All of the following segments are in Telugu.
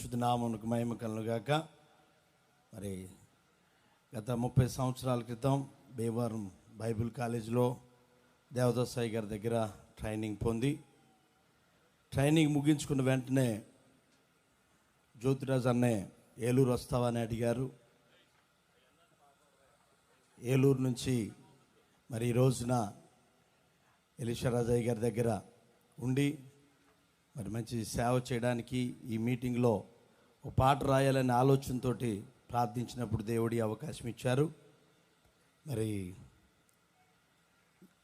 పరిశుద్ధ నామమునకు మహిమ కలుగుగాక. మరి గత 30 సంవత్సరాల క్రితం భీమవరం బైబిల్ కాలేజీలో దేవదాస్ సాయి గారి దగ్గర ట్రైనింగ్ పొంది, ట్రైనింగ్ ముగించుకున్న వెంటనే జ్యోతిరాజ్ అన్నయ్య ఏలూరు వస్తావా అని అడిగారు. ఏలూరు నుంచి మరి ఈ రోజున ఎలీషారాజయ్య గారి దగ్గర ఉండి మరి మంచి సేవ చేయడానికి ఈ మీటింగ్లో ఒక పాట రాయాలనే ఆలోచనతో ప్రార్థించినప్పుడు దేవుడి అవకాశం ఇచ్చారు. మరి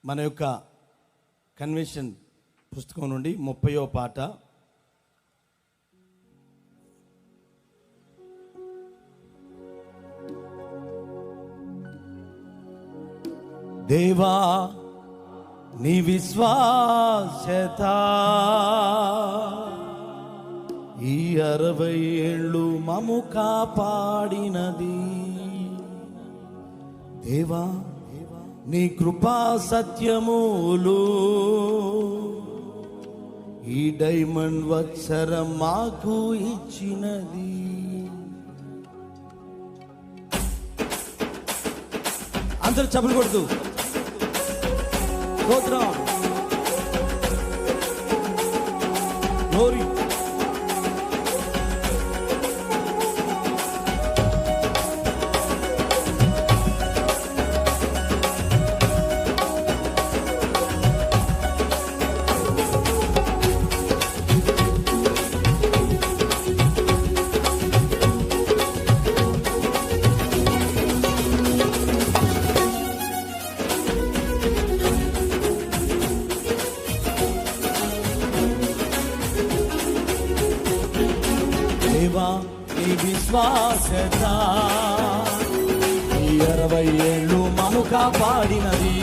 మన యొక్క కన్వెన్షన్ పుస్తకం నుండి 30వ పాట, దేవా నీ విశ్వాసత ఈ 60 ఏళ్ళు మము కాపాడినది. దేవా నీ కృపా సత్యములు ఈ డైమండ్ వత్సరం మాకు ఇచ్చినది. అందరూ చప్పట్లు కొడుతూ స్తోత్రం, గ్లోరీ. దేవా నీ విశ్వాసత ఈ 60 ఏళ్ళు మము కాపాడినది.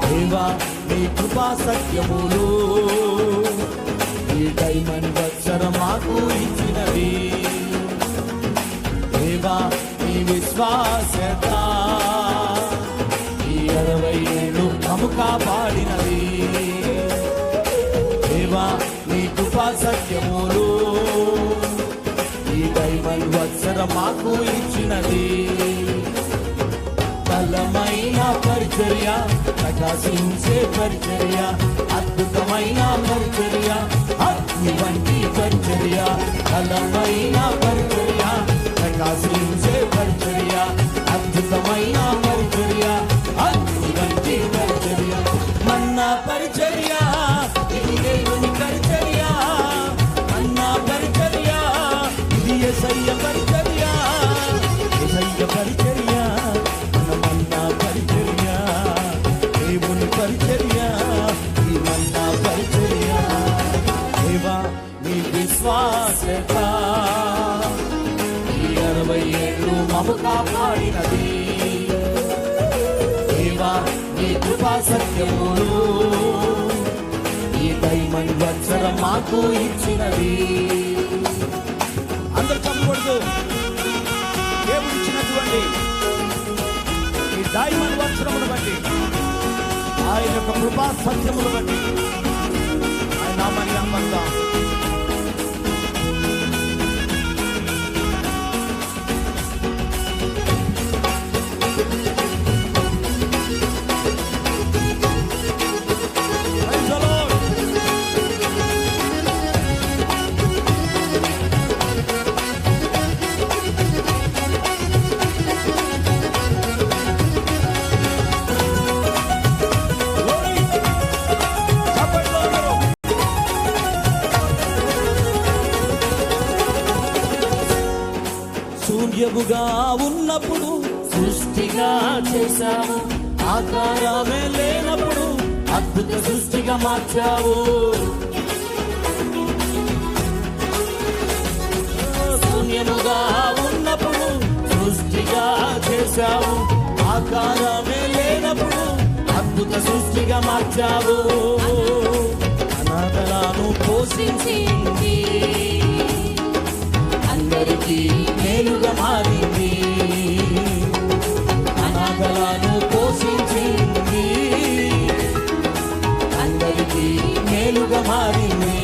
దేవా నీ కృపా సత్యములు ఈ డైమండ్ వత్సరం మాకు ఇచ్చినది. దేవా నీ విశ్వాసత ఈ 60 ఏళ్ళు మము కాపాడినది. దేవా నీ కృపా సత్యములు ఈ డైమండ్ వత్సరం మాకు ఇచ్చినది. బలమైన పరిచర్య, ప్రకాశించే పరిచర్య, అద్భుతమైన పరిచర్య, అగ్ని వంటి పరిచర్య. బలమైన పరిచర్య, ప్రకాశించే పరిచర్య, అద్భుతమైన పరిచర్య, అగ్ని వంటి పరిచర్య. మన్నా పరిచర్య, ఇది దేవుని పరిచర్య. మన్నా పరిచర్య, ఇది యేసయ్య పరిచర్య. యేసయ్య పరిచర్య, మన్నా పరిచర్య, దేవుని పరిచర్య, ఈ మన్నా పరిచర్య. దేవా నీ విశ్వాసత ఈ 60 ఏళ్ళు మము కాపాడినది. దేవా నీ కృపా సత్యములు ఈ డైమండ్ వత్సరం మాకు ఇచ్చినది. అందరూ చప్పట్లు దేవుడు ఇచ్చినటువంటి ఈ డైమండ్ వత్సరమును బట్టి, ఆయన యొక్క కృపా సత్యమును బట్టి ఆయన నామాన్ని అందిద్దాం. శూన్యముగా ఉన్నప్పుడు సృష్టిగా చేశావు, ఆకారమే లేనప్పుడు అద్భుత సృష్టిగా మార్చావు. శూన్యముగా ఉన్నప్పుడు సృష్టిగా చేశావు, ఆకారమే లేనప్పుడు అద్భుత సృష్టిగా మార్చావు. అనాథలను పోషించింది, అందరికీ మేలుగా మారింది. అనాథలను పోషించింది, అందరికీ మేలుగా మారింది.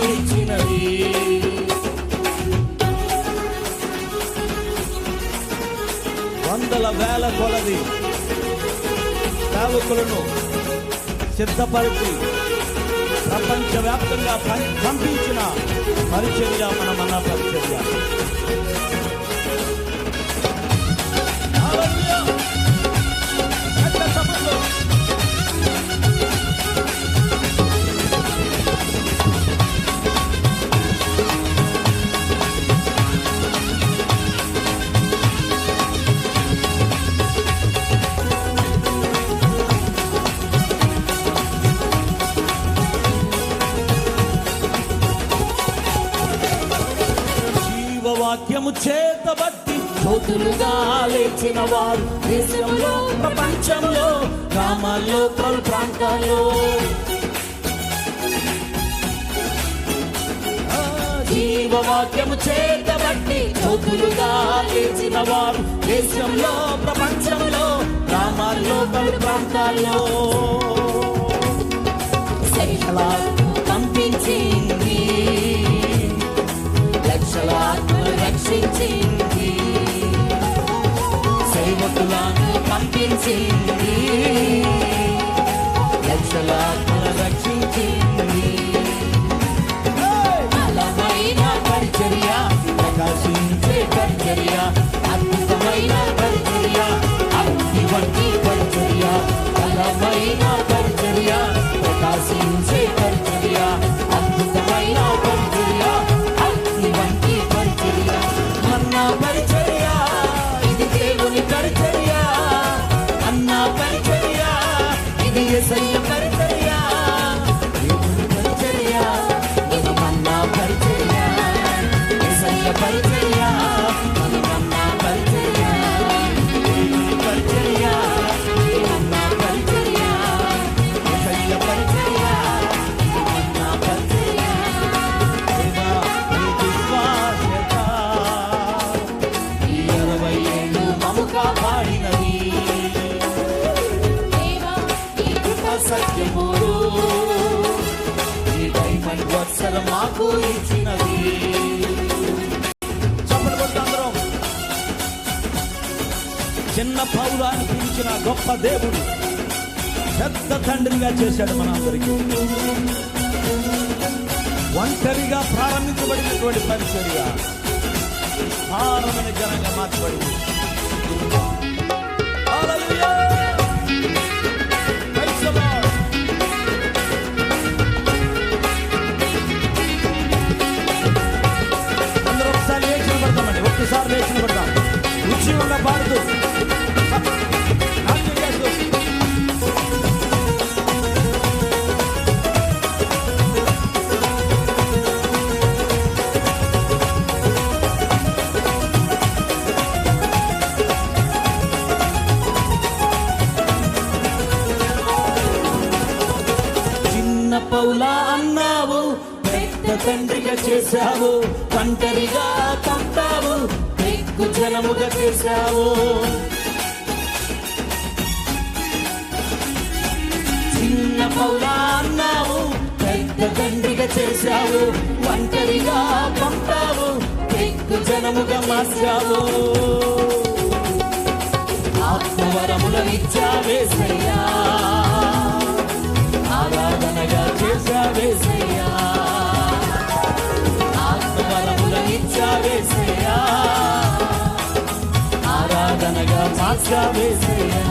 ఇచ్చినది. వందల వేల కొలది సేవకులను సిద్ధపరిచి ప్రపంచవ్యాప్తంగా పంపించిన పరిచర్య మన పరిచర్య. వాక్యము చేతబట్టి జ్యోతులుగా లేచిన వారు దేశంలో, ప్రపంచంలో, గ్రామాల్లో, పలు ప్రాంతాల్లో. జీవవాక్యము చేతబట్టి జ్యోతులుగా లేచిన వారు దేశంలో, ప్రపంచంలో, గ్రామాల్లో, పలు ప్రాంతాల్లో పంపించింది. లక్షల ఆత్మలు రక్షించింది. సేవకులను పంపించింది. లక్షల ఆత్మలు రక్షించింది. బలమైన పరిచర్య, ప్రకాశించే పరిచర్య, అద్భుతమైన పరిచర్య, అగ్ని వంటి పరిచర్య. బలమైన పరిచర్య, ప్రకాశించే పరిచర్య, అద్భుతమైన పరిచర్య, వంటి పరిచర్య. అన్నా పరిచర్య, ఇది దేవుని పరిచర్య. అన్నా పరిచర్య, ఇది యేసయ్య పరిచర్య. దేవుని పరిచర్య, ఇది మన్నా పరిచర్య. యేసయ్య పరిచర్య, ఇది మన్నా పరిచర్య. దేవుని పరిచర్య, ఇది మన్నా పరిచర్య. యేసయ్య పరిచర్య, ఇది మన్నా పరిచర్య. కాపాడినది సత్యములు, ఈ డైమండ్ వత్సరం మాకు ఇచ్చినది. చప్పట్లు కొట్టందరం. చిన్న పౌరాన్ని పిలిచిన గొప్ప దేవుడు పెద్ద తండ్రిగా చేశాడు మనందరికీ. ఒంటరిగా ప్రారంభించబడినటువంటి పరిచర్య భారమైన జనంగా మార్చబడింది. అందరూ ఒకసారి లేచిన పడతామండి. ఒక్కసారి లేచిన పడతాం. ఉద్యోగంగా పాడుతూ పౌలా అన్నావు, పెద్ద తండ్రిగా చేశావు. ఒంటరిగా పంపావు, దిక్కు జనముగా చేశావు. చిన్న పౌలా అన్నావు, పెద్ద తండ్రిగా చేశావు. ఒంటరిగా పంపావు, దిక్కు జనముగా మార్చావు. ఆత్మవరములనిచ్చావేసయ్యా, ఆరాధనగా చేశావేసయ్యా. ఆత్మవరములనిచ్చావేసయ్యా, ఆరాధనగా మార్చావేసయ్యా.